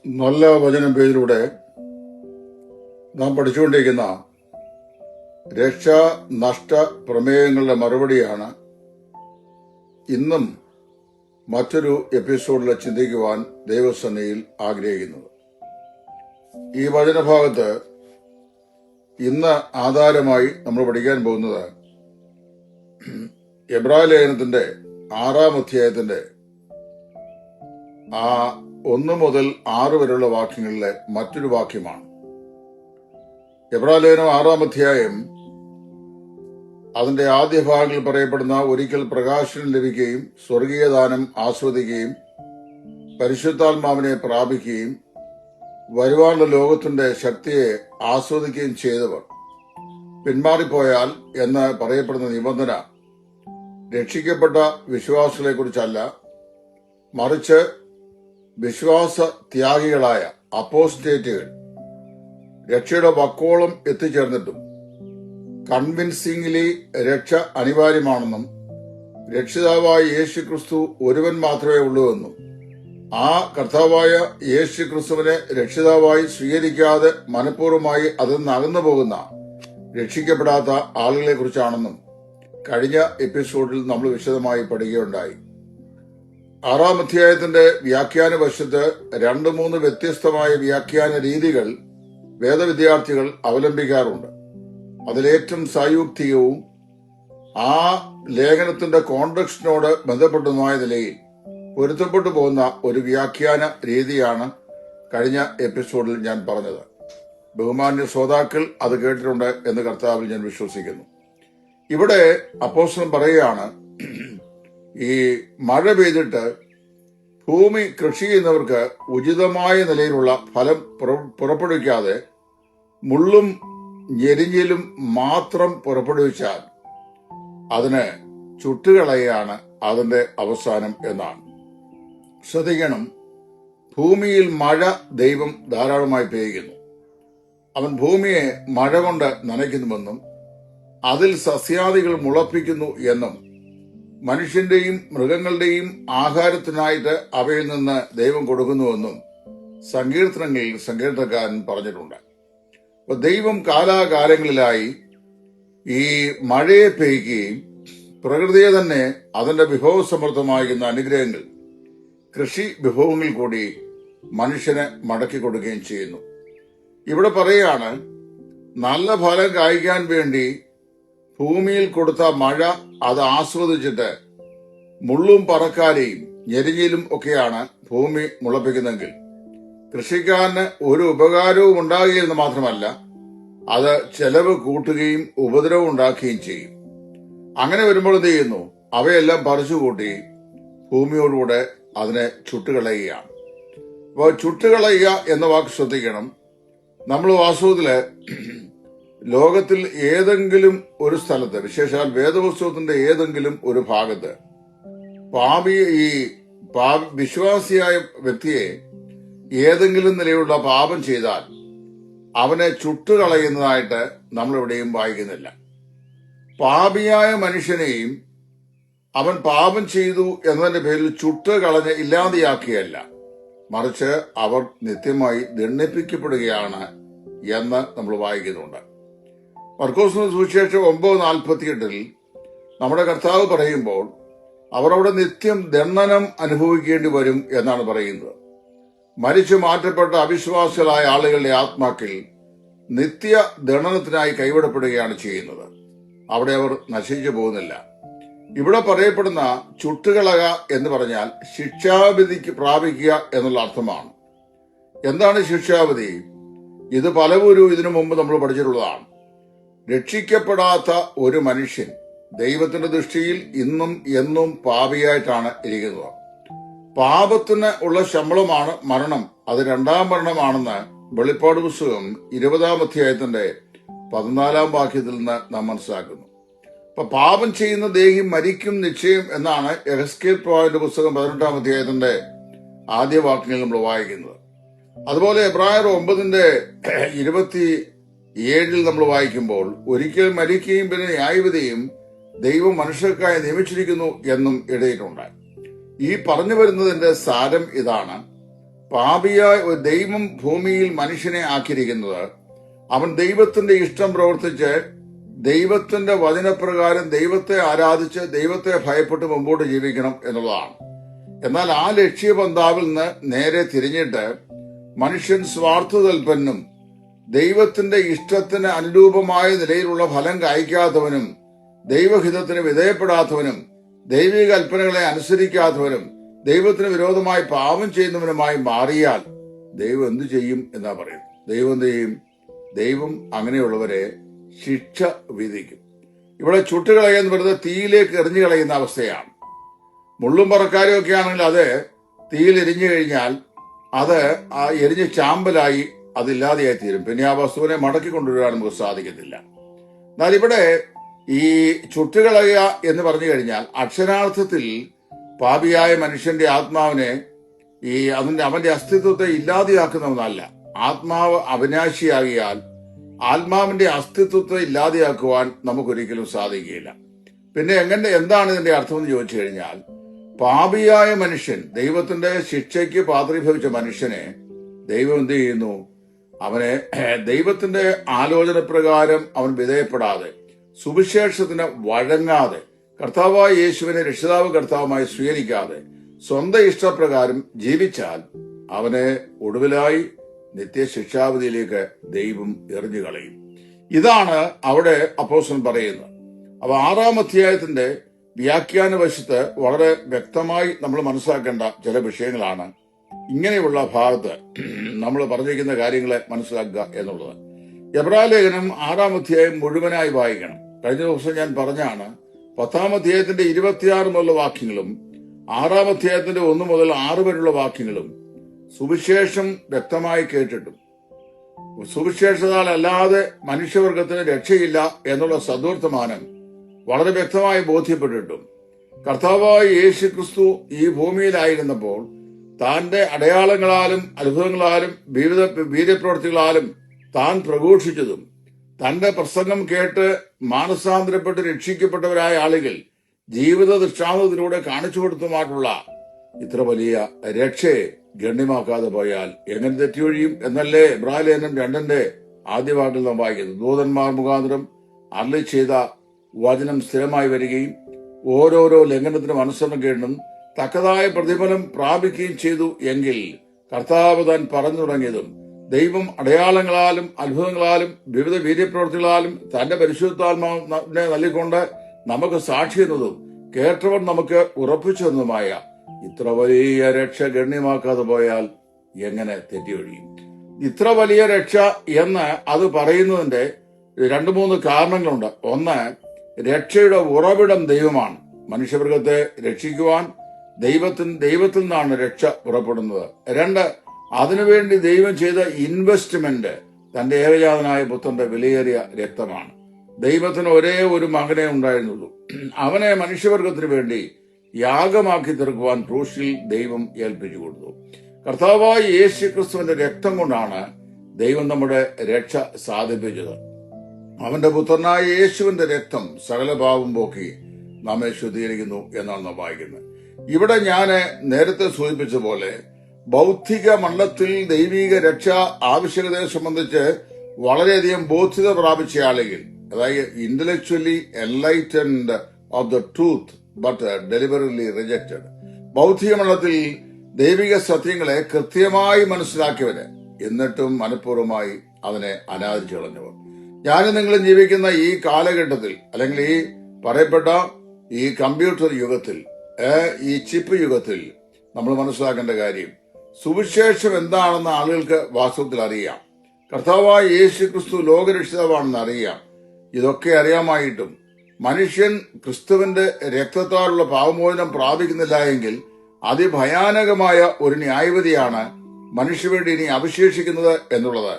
നല്ല വചനം പേജിലൂടെ നാം പഠിച്ചുകൊണ്ടിരിക്കുന്ന രക്ഷാ നഷ്ട പ്രമേയങ്ങളുടെ മറുപടിയാണ് ഇന്നും മറ്റൊരു എപ്പിസോഡിൽ ചിന്തിക്കുവാൻ ദൈവസന്നിധിയിൽ ആഗ്രഹിക്കുന്നത്. ഈ വചനഭാഗത്ത് ഇന്ന് ആധാരമായി നമ്മൾ പഠിക്കാൻ പോകുന്നത് എബ്രായ ലേഖനത്തിന്റെ 6-ാം അധ്യായത്തിന്റെ 1 മുതൽ 6 വരെയുള്ള വാക്യങ്ങളിലെ മറ്റൊരു വാക്യമാണ്. എബ്രായ ലേഖനം 6-ാം അധ്യായം അതിന്റെ ആദ്യ ഭാഗങ്ങളിൽ പറയപ്പെടുന്ന ഒരിക്കൽ പ്രകാശനം ലഭിക്കുകയും സ്വർഗീയ ദാനം ആസ്വദിക്കുകയും പരിശുദ്ധാത്മാവിനെ പ്രാപിക്കുകയും വരുവാനുള്ള ലോകത്തിന്റെ ശക്തിയെ ആസ്വദിക്കുകയും ചെയ്തവർ പിന്മാറിപ്പോയാൽ എന്ന് പറയപ്പെടുന്ന നിബന്ധന രക്ഷിക്കപ്പെട്ട വിശ്വാസികളെ കുറിച്ചല്ല, മറിച്ച് വിശ്വാസ ത്യാഗികളായ അപ്പോസ്റ്റേറ്റുകൾ രക്ഷയുടെ വക്കോളം എത്തിച്ചേർന്നിട്ടും കൺവിൻസിംഗ്ലി രക്ഷ അനിവാര്യമാണെന്നും രക്ഷിതാവായ യേശു ക്രിസ്തു ഒരുവൻ മാത്രമേ ഉള്ളൂവെന്നും ആ കർത്താവായ യേശു ക്രിസ്തുവിനെ രക്ഷിതാവായി സ്വീകരിക്കാതെ മനഃപൂർവ്വമായി അതിൽ നിന്ന് അകന്നു പോകുന്ന രക്ഷിക്കപ്പെടാത്ത ആളുകളെ കുറിച്ചാണെന്നും കഴിഞ്ഞ എപ്പിസോഡിൽ നമ്മൾ വിശദമായി പഠിക്കുകയുണ്ടായി. 6-ാം അധ്യായത്തിന്റെ വ്യാഖ്യാന വശത്ത് 2-3 വ്യത്യസ്തമായ വ്യാഖ്യാന രീതികൾ വേദവിദ്യാർത്ഥികൾ അവലംബിക്കാറുണ്ട്. അതിലേറ്റവും സായുക്തികവും ആ ലേഖനത്തിന്റെ കോണ്ടക്സ്റ്റിനോട് ബന്ധപ്പെട്ടതുമായ നിലയിൽ പൊരുത്തപ്പെട്ടു പോകുന്ന ഒരു വ്യാഖ്യാന രീതിയാണ് കഴിഞ്ഞ എപ്പിസോഡിൽ ഞാൻ പറഞ്ഞത്. ബഹുമാന്യ ശ്രോതാക്കൾ അത് കേട്ടിട്ടുണ്ട് എന്ന് കർത്താവിൽ ഞാൻ വിശ്വസിക്കുന്നു. ഇവിടെ അപ്പോസ്തലൻ പറയുകയാണ്, ഈ മഴ പെയ്തിട്ട് ഭൂമി കൃഷി ചെയ്യുന്നവർക്ക് ഉചിതമായ നിലയിലുള്ള ഫലം പുറപ്പെടുവിക്കാതെ മുള്ളും ഞെരിഞ്ഞിലും മാത്രം പുറപ്പെടുവിച്ചാൽ അതിന് ചുട്ടുകളയാണ് അതിന്റെ അവസാനം എന്നാണ്. ശ്രദ്ധിക്കണം, ഭൂമിയിൽ മഴ ദൈവം ധാരാളമായി പെയ്യുന്നു. അവൻ ഭൂമിയെ മഴ കൊണ്ട് നനയ്ക്കുന്നുവെന്നും അതിൽ സസ്യാദികൾ മുളപ്പിക്കുന്നു എന്നും മനുഷ്യന്റെയും മൃഗങ്ങളുടെയും ആഹാരത്തിനായിട്ട് അവയിൽ നിന്ന് ദൈവം കൊടുക്കുന്നുവെന്നും സങ്കീർത്തനങ്ങളിൽ സങ്കീർത്തനക്കാരൻ പറഞ്ഞിട്ടുണ്ട്. അപ്പൊ ദൈവം കാലാകാലങ്ങളിലായി ഈ മഴയെ പെയ്യുകയും പ്രകൃതിയെ തന്നെ അതിന്റെ വിഭവസമൃദ്ധമാകുന്ന അനുഗ്രഹങ്ങൾ കൃഷി വിഭവങ്ങൾ കൂടി മനുഷ്യന് മടക്കി കൊടുക്കുകയും ചെയ്യുന്നു. ഇവിടെ പറയുകയാണ്, നല്ല ഫലം കായ്ക്കാൻ വേണ്ടി ഭൂമിയിൽ കൊടുത്ത മഴ അത് ആസ്വദിച്ചിട്ട് മുള്ളും പറക്കാരെയും ഞെരിഞ്ഞിലും ഒക്കെയാണ് ഭൂമി മുളപ്പിക്കുന്നെങ്കിൽ കൃഷിക്കാരന് ഒരു ഉപകാരവും ഉണ്ടാകുകയെന്ന് മാത്രമല്ല, അത് ചെലവ് കൂട്ടുകയും ഉപദ്രവം ഉണ്ടാക്കുകയും ചെയ്യും. അങ്ങനെ വരുമ്പോൾ എന്ത് ചെയ്യുന്നു? അവയെല്ലാം പറിച്ചുകൂട്ടി ഭൂമിയോടുകൂടെ അതിനെ ചുട്ടുകളയുകയാണ്. അപ്പോൾ ചുട്ടുകളയുക എന്ന വാക്ക് ശ്രദ്ധിക്കണം. നമ്മൾ വാസ്തവത്തില് ലോകത്തിൽ ഏതെങ്കിലും ഒരു സ്ഥലത്ത്, വിശേഷാൽ വേദപുസ്തകത്തിന്റെ ഏതെങ്കിലും ഒരു ഭാഗത്ത് വിശ്വാസിയായ വ്യക്തിയെ ഏതെങ്കിലും നിലയിലുള്ള പാപം ചെയ്താൽ അവനെ ചുട്ടുകളയുന്നതായിട്ട് നമ്മൾ എവിടെയും വായിക്കുന്നില്ല. പാപിയായ മനുഷ്യനെയും അവൻ പാപം ചെയ്തു എന്നതിന്റെ പേരിൽ ചുട്ടുകളഞ്ഞ് ഇല്ലാതെയാക്കിയല്ല, മറിച്ച് അവർ നിത്യമായി ദണ്ഡിപ്പിക്കപ്പെടുകയാണ് എന്ന് നമ്മൾ വായിക്കുന്നുണ്ട്. മർക്കോസിന്റെ സുവിശേഷം 9:48 നമ്മുടെ കർത്താവ് പറയുമ്പോൾ അവർ അവിടെ നിത്യം ദണ്ഡനം അനുഭവിക്കേണ്ടി വരും എന്നാണ് പറയുന്നത്. മരിച്ചു മാറ്റപ്പെട്ട അവിശ്വാസികളായ ആളുകളുടെ ആത്മാക്കൾ നിത്യ ദണ്ഡനത്തിനായി കൈവിടപ്പെടുകയാണ് ചെയ്യുന്നത്. അവിടെ അവർ നശിച്ചു പോകുന്നില്ല. ഇവിടെ പറയപ്പെടുന്ന ചുട്ടുകളക എന്ന് പറഞ്ഞാൽ ശിക്ഷാവിധിക്ക് പ്രാപിക്കുക എന്നുള്ള അർത്ഥമാണ്. എന്താണ് ശിക്ഷാവിധി? ഇത് പലവരും ഇതിനു മുമ്പ് നമ്മൾ പഠിച്ചിട്ടുള്ളതാണ്. രക്ഷിക്കപ്പെടാത്ത ഒരു മനുഷ്യൻ ദൈവത്തിന്റെ ദൃഷ്ടിയിൽ ഇന്നും എന്നും പാപിയായിട്ടാണ് ഇരിക്കുന്നത്. പാപത്തിന് ഉള്ള ശമ്പളമാണ് മരണം. അത് 2ാം മരണമാണെന്ന് വെളിപ്പാട് പുസ്തകം 20-ാം അധ്യായത്തിന്റെ 14-ാം വാക്യത്തിൽ നിന്ന് നാം മനസ്സിലാക്കുന്നു. അപ്പൊ പാപം ചെയ്യുന്ന ദേഹി മരിക്കും നിശ്ചയം എന്നാണ് യെഹെസ്കേൽ പ്രവാചകന്റെ പുസ്തകം 18-ാം അധ്യായത്തിന്റെ ആദ്യ വാക്യങ്ങളിൽ നമ്മൾ വായിക്കുന്നത്. അതുപോലെ എബ്രായർ 9:27 നമ്മൾ വായിക്കുമ്പോൾ ഒരിക്കൽ മരിക്കുകയും പിന്നെ ന്യായവിധിയും ദൈവം മനുഷ്യർക്കായി നിയമിച്ചിരിക്കുന്നു എന്നും എഴുതിയിട്ടുണ്ട്. ഈ പറഞ്ഞു വരുന്നതിന്റെ സാരം ഇതാണ്: പാപിയായ ഒരു ദൈവം ഭൂമിയിൽ മനുഷ്യനെ ആക്കിയിരിക്കുന്നത് അവൻ ദൈവത്തിന്റെ ഇഷ്ടം പ്രവർത്തിച്ച് ദൈവത്തിന്റെ വചനപ്രകാരം ദൈവത്തെ ആരാധിച്ച് ദൈവത്തെ ഭയപ്പെട്ട് മുമ്പോട്ട് ജീവിക്കണം എന്നുള്ളതാണ്. എന്നാൽ ആ ലക്ഷ്യപന്താവിൽ നിന്ന് നേരെ തിരിഞ്ഞിട്ട് മനുഷ്യൻ സ്വാർത്ഥതൽപന്നും ദൈവത്തിന്റെ ഇഷ്ടത്തിന് അനുരൂപമായ നിലയിലുള്ള ഫലം കായ്ക്കാത്തവനും ദൈവഹിതത്തിന് വിധേയപ്പെടാത്തവനും ദൈവിക കൽപ്പനകളെ അനുസരിക്കാത്തവനും ദൈവത്തിന് വിരോധമായി പാപം ചെയ്യുന്നവനുമായി മാറിയാൽ ദൈവം എന്തു ചെയ്യും എന്നാ പറയും. ദൈവം എന്ത് ചെയ്യും? ദൈവം അങ്ങനെയുള്ളവരെ ശിക്ഷ വിധിക്കും. ഇവിടെ ചുട്ടുകളയെന്ന് പറയുന്നത് തീയിലേക്ക് എറിഞ്ഞു കളയുന്ന അവസ്ഥയാണ്. മുള്ളും പറക്കാരും ഒക്കെ ആണെങ്കിൽ അത് തീയിൽ എരിഞ്ഞു കഴിഞ്ഞാൽ അത് ആ എരിഞ്ഞ് ചാമ്പലായി അതില്ലാതെയായി തീരും. പിന്നെ ആ വസ്തുവിനെ മടക്കി കൊണ്ടുവരാൻ നമുക്ക് സാധിക്കത്തില്ല. എന്നാൽ ഇവിടെ ഈ ചുട്ടുകളയുക എന്ന് പറഞ്ഞു കഴിഞ്ഞാൽ അക്ഷരാർത്ഥത്തിൽ പാപിയായ മനുഷ്യന്റെ ആത്മാവിനെ അവന്റെ അസ്തിത്വത്തെ ഇല്ലാതെയാക്കുന്ന ഒന്നല്ല. ആത്മാവ് അവിനാശിയാകിയാൽ ആത്മാവിന്റെ അസ്തിത്വത്തെ ഇല്ലാതെയാക്കുവാൻ നമുക്കൊരിക്കലും സാധിക്കുകയില്ല. പിന്നെ എന്താണ് ഇതിന്റെ അർത്ഥം എന്ന് ചോദിച്ചു കഴിഞ്ഞാൽ, പാപിയായ മനുഷ്യൻ, ദൈവത്തിന്റെ ശിക്ഷയ്ക്ക് പാത്രീഭവിച്ച മനുഷ്യനെ ദൈവം എന്ത് ചെയ്യുന്നു? അവനെ ദൈവത്തിന്റെ ആലോചന പ്രകാരം അവൻ വിധേയപ്പെടാതെ സുവിശേഷത്തിന് വഴങ്ങാതെ കർത്താവായ യേശുവിനെ രക്ഷിതാവ് കർത്താവുമായി സ്വീകരിക്കാതെ സ്വന്തം ഇഷ്ടപ്രകാരം ജീവിച്ചാൽ അവനെ ഒടുവിലായി നിത്യശിക്ഷാവിധിയിലേക്ക് ദൈവം എറിഞ്ഞു കളയും. ഇതാണ് അവിടെ അപ്പോസ്തലൻ പറയുന്നത്. അപ്പൊ 6-ാം അധ്യായത്തിന്റെ വ്യാഖ്യാന വശത്ത് വളരെ വ്യക്തമായി നമ്മൾ മനസ്സിലാക്കേണ്ട ചില വിഷയങ്ങളാണ് ഇങ്ങനെയുള്ള ഭാഗത്ത് നമ്മൾ പറഞ്ഞിരിക്കുന്ന കാര്യങ്ങളെ മനസ്സിലാക്കുക എന്നുള്ളത്. എബ്രായലേഖനം 6-ാം അധ്യായം മുഴുവനായി വായിക്കണം. കഴിഞ്ഞ ദിവസം ഞാൻ പറഞ്ഞാണ് 10-ാം അധ്യായത്തിന്റെ 26 മുതലുള്ള വാക്യങ്ങളും 6-ാം അധ്യായത്തിന്റെ 1 മുതൽ 6 വരെയുള്ള വാക്യങ്ങളും സുവിശേഷം വ്യക്തമായി കേട്ടിട്ടും സുവിശേഷത്താൽ അല്ലാതെ മനുഷ്യവർഗത്തിന് രക്ഷയില്ല എന്നുള്ള സദ്വർത്തമാനം വളരെ വ്യക്തമായി ബോധ്യപ്പെട്ടിട്ടും കർത്താവായ യേശു ക്രിസ്തു ഈ ഭൂമിയിലായിരുന്നപ്പോൾ താന്റെ അടയാളങ്ങളാലും അത്ഭുതങ്ങളാലും വിവിധ വീര്യപ്രവർത്തികളാലും താൻ പ്രഘോഷിച്ചതും തന്റെ പ്രസംഗം കേട്ട് മാനസാന്തരപ്പെട്ട് രക്ഷിക്കപ്പെട്ടവരായ ആളുകൾ ജീവിത ദൃഷ്ടാന്തത്തിലൂടെ കാണിച്ചു കൊടുത്തുമായിട്ടുള്ള ഇത്ര വലിയ രക്ഷയെ ഗണ്യമാക്കാതെ പോയാൽ എങ്ങനെ തെറ്റിയൊഴിയും എന്നല്ലേ എബ്രായലേഖനം 2-ന്റെ ആദ്യ വാക്കിൽ നാം വായിക്കുന്നത്. ദൂതന്മാർ മുഖാന്തരം അരുളി ചെയ്ത വചനം സ്ഥിരമായി വരികയും ഓരോരോ ലംഘനത്തിനും അനുസരണം കേട്ടും തക്കതായ പ്രതിഫലം പ്രാപിക്കുകയും ചെയ്തു എങ്കിൽ കർത്താവ് താൻ പറഞ്ഞു തുടങ്ങിയതും ദൈവം അടയാളങ്ങളാലും അത്ഭുതങ്ങളാലും വിവിധ വീര്യപ്രവർത്തികളാലും തന്റെ പരിശുദ്ധാത്മാവിനെ നൽകിക്കൊണ്ട് നമുക്ക് സാക്ഷി എന്നതും കേട്ടവർ നമുക്ക് ഉറപ്പിച്ചു തന്നതുമായ ഇത്ര വലിയ രക്ഷ ഗണ്യമാക്കാതെ പോയാൽ എങ്ങനെ തെറ്റിയൊഴിയും? ഇത്ര വലിയ രക്ഷ എന്ന് അത് പറയുന്നതിന്റെ 2-3 കാരണങ്ങളുണ്ട്. ഒന്ന്, രക്ഷയുടെ ഉറവിടം ദൈവമാണ്. മനുഷ്യവർഗത്തെ രക്ഷിക്കുവാൻ ദൈവത്തിൽ നിന്നാണ് രക്ഷ പുറപ്പെടുന്നത്. 2, അതിനുവേണ്ടി ദൈവം ചെയ്ത ഇൻവെസ്റ്റ്മെന്റ് തന്റെ ഏകജാതനായ പുത്രന്റെ വിലയേറിയ രക്തമാണ്. ദൈവത്തിന് ഒരേ ഒരു മകനെ ഉണ്ടായിരുന്നുള്ളൂ. അവനെ മനുഷ്യവർഗത്തിന് വേണ്ടി യാഗമാക്കി തീർക്കുവാൻ ക്രൂശിൽ ദൈവം ഏൽപ്പിച്ചു കൊടുത്തു. കർത്താവായ യേശു ക്രിസ്തുവിന്റെ രക്തം കൊണ്ടാണ് ദൈവം നമ്മുടെ രക്ഷ സാധിപ്പിച്ചത്. അവന്റെ പുത്രനായ യേശുവിന്റെ രക്തം സകല പാപം പോക്കി നമ്മെ ശുദ്ധീകരിക്കുന്നു എന്നാണ് നാം വായിക്കുന്നത്. ഇവിടെ ഞാൻ നേരത്തെ സൂചിപ്പിച്ച പോലെ ബൗദ്ധിക മണ്ഡലത്തിൽ ദൈവിക രക്ഷ ആവശ്യകതയെ സംബന്ധിച്ച് വളരെയധികം ബോധ്യത പ്രാപിച്ച ആളുകൾ, അതായത് intellectually enlightened of the truth but deliberately rejected, ബൗദ്ധിക മണ്ഡലത്തിൽ ദൈവിക സത്യങ്ങളെ കൃത്യമായി മനസ്സിലാക്കിയവര് എന്നിട്ടും മനഃപൂർവ്വമായി അതിനെ അനാദരിച്ചു കളഞ്ഞവർ. ഞാനും നിങ്ങളും ജീവിക്കുന്ന ഈ കാലഘട്ടത്തിൽ, അല്ലെങ്കിൽ ഈ പറയപ്പെട്ട ഈ കമ്പ്യൂട്ടർ യുഗത്തിൽ, ഈ ചിപ്പ് യുഗത്തിൽ നമ്മൾ മനസ്സിലാക്കേണ്ട കാര്യം, സുവിശേഷം എന്താണെന്ന് ആളുകൾക്ക് വാസ്തവത്തിൽ അറിയാം. കർത്താവായ യേശു ക്രിസ്തു ലോകരക്ഷിതാവാണെന്ന് അറിയാം. ഇതൊക്കെ അറിയാമായിട്ടും മനുഷ്യൻ ക്രിസ്തുവിന്റെ രക്തത്താലുള്ള പാപമോചനം പ്രാപിക്കുന്നില്ല എങ്കിൽ അതിഭയാനകമായ ഒരു ന്യായവിധിയാണ് മനുഷ്യവേണ്ടി ഇനി അവശേഷിക്കുന്നത് എന്നുള്ളത്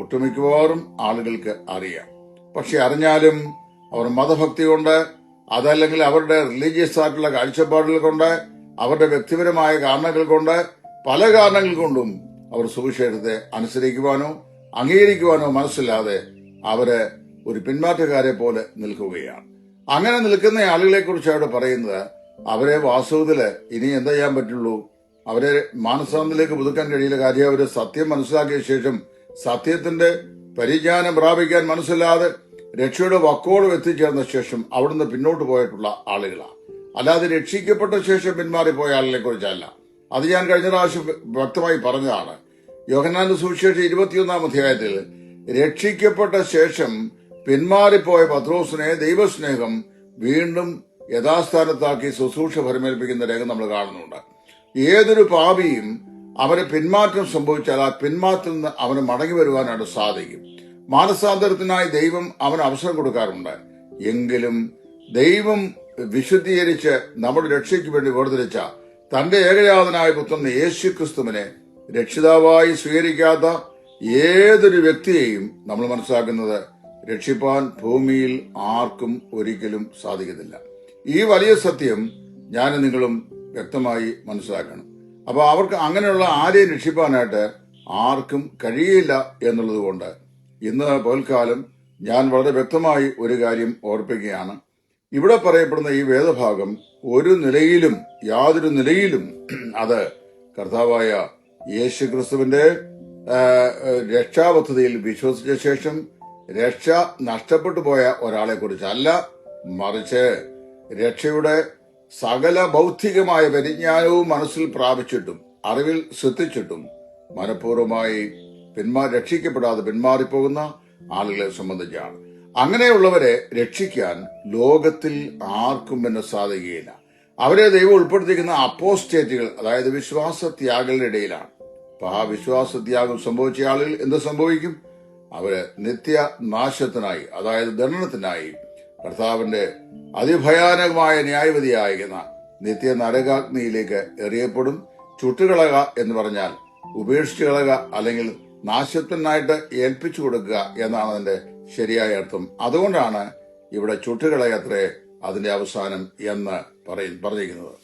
ഒട്ടുമിക്കവാറും ആളുകൾക്ക് അറിയാം. പക്ഷെ അറിഞ്ഞാലും അവർ മതഭക്തി കൊണ്ട്, അതല്ലെങ്കിൽ അവരുടെ റിലീജിയസ് ആയിട്ടുള്ള കാഴ്ചപ്പാടുകൾ കൊണ്ട്, അവരുടെ വ്യക്തിപരമായ കാരണങ്ങൾ കൊണ്ട്, പല കാരണങ്ങൾ കൊണ്ടും അവർ സുവിശേഷത്തെ അനുസരിക്കുവാനോ അംഗീകരിക്കുവാനോ മനസ്സില്ലാതെ അവര് ഒരു പിന്മാറ്റക്കാരെ പോലെ നിൽക്കുകയാണ്. അങ്ങനെ നിൽക്കുന്ന ആളുകളെ കുറിച്ച് അവിടെ പറയുന്നത്, അവരെ വാസ്തവത്തില് ഇനി എന്താ ചെയ്യാൻ പറ്റുള്ളൂ? അവരെ മാനസാന്തത്തിലേക്ക് പുതുക്കാൻ കഴിയില്ല. കാര്യം അവര് സത്യം മനസ്സിലാക്കിയ ശേഷം സത്യത്തിന്റെ പരിജ്ഞാനം പ്രാപിക്കാൻ മനസ്സില്ലാതെ രക്ഷയുടെ വക്കോളം എത്തിച്ചേർന്ന ശേഷം അവിടുന്ന് പിന്നോട്ട് പോയിട്ടുള്ള ആളുകളാണ്. അല്ലാതെ രക്ഷിക്കപ്പെട്ട ശേഷം പിന്മാറിപ്പോയ ആളിനെ കുറിച്ചല്ല. അത് ഞാൻ കഴിഞ്ഞ പ്രാവശ്യം വ്യക്തമായി പറഞ്ഞതാണ്. യോഹന്നാന്റെ സുവിശേഷം 21 അധ്യായത്തിൽ രക്ഷിക്കപ്പെട്ട ശേഷം പിന്മാറിപ്പോയ പത്രോസിനെ ദൈവസ്നേഹം വീണ്ടും യഥാസ്ഥാനത്താക്കി ശുശ്രൂഷ ഫലമേൽപ്പിക്കുന്ന രംഗം നമ്മൾ കാണുന്നുണ്ട്. ഏതൊരു പാപിയും അവന് പിന്മാറ്റം സംഭവിച്ചാൽ ആ പിന്മാറ്റത്തിൽ നിന്ന് അവന് മടങ്ങി വരുവാനായിട്ട് സാധിക്കും. മാനസാന്തരത്തിനായി ദൈവം അവന് അവസരം കൊടുക്കാറുണ്ട്. എങ്കിലും ദൈവം വിശുദ്ധീകരിച്ച് നമ്മുടെ രക്ഷയ്ക്ക് വേണ്ടി വേർതിരിച്ച തന്റെ ഏകജാതനായ പുത്രൻ യേശുക്രിസ്തുവിനെ രക്ഷിതാവായി സ്വീകരിക്കാത്ത ഏതൊരു വ്യക്തിയെയും നമ്മൾ മനസ്സിലാക്കുന്നത് രക്ഷിപ്പാൻ ഭൂമിയിൽ ആർക്കും ഒരിക്കലും സാധിക്കത്തില്ല. ഈ വലിയ സത്യം ഞാനും നിങ്ങളും വ്യക്തമായി മനസ്സിലാക്കണം. അപ്പൊ അവർക്ക് അങ്ങനെയുള്ള ആരെയും രക്ഷിപ്പാനായിട്ട് ആർക്കും കഴിയില്ല എന്നുള്ളത് കൊണ്ട് ഇന്ന് പകൽക്കാലം ഞാൻ വളരെ വ്യക്തമായി ഒരു കാര്യം ഓർപ്പിക്കുകയാണ്. ഇവിടെ പറയപ്പെടുന്ന ഈ വേദഭാഗം യാതൊരു നിലയിലും അത് കർത്താവായ യേശുക്രിസ്തുവിന്റെ രക്ഷാപദ്ധതിയിൽ വിശ്വസിച്ച ശേഷം രക്ഷ നഷ്ടപ്പെട്ടു പോയ ഒരാളെ കുറിച്ചല്ല, മറിച്ച് രക്ഷയുടെ സകല ഭൗതികമായ പരിജ്ഞാനവും മനസ്സിൽ പ്രാപിച്ചിട്ടും അറിവിൽ ശ്രദ്ധിച്ചിട്ടും മനഃപൂർവ്വമായി രക്ഷിക്കപ്പെടാതെ പിന്മാറിപ്പോകുന്ന ആളുകളെ സംബന്ധിച്ചാണ്. അങ്ങനെയുള്ളവരെ രക്ഷിക്കാൻ ലോകത്തിൽ ആർക്കും പിന്നെ സാധിക്കുകയില്ല. അവരെ ദൈവം ഉൾപ്പെടുത്തിയിരിക്കുന്ന അപ്പോസ്റ്റേറ്റുകൾ, അതായത് വിശ്വാസത്യാഗങ്ങളുടെ ഇടയിലാണ്. അപ്പൊ ആ വിശ്വാസത്യാഗം സംഭവിച്ച ആളുകൾ എന്ത് സംഭവിക്കും? അവര് നിത്യനാശത്തിനായി, അതായത് ദണ്ഡനത്തിനായി കർത്താവിന്റെ അതിഭയാനകമായ ന്യായവിധിയായിരിക്കുന്ന നിത്യ നരകാഗ്നിയിലേക്ക് എറിയപ്പെടും. ചുട്ടുകളക എന്ന് പറഞ്ഞാൽ ഉപേക്ഷിച്ചു കളക, അല്ലെങ്കിൽ നാശത്തിനായിട്ട് ഏൽപ്പിച്ചു കൊടുക്കുക എന്നാണ് അതിന്റെ ശരിയായ അർത്ഥം. അതുകൊണ്ടാണ് ഇവിടെ ചുട്ടുകളയത്രേ അതിന്റെ അവസാനം എന്ന് പറഞ്ഞിരിക്കുന്നത്.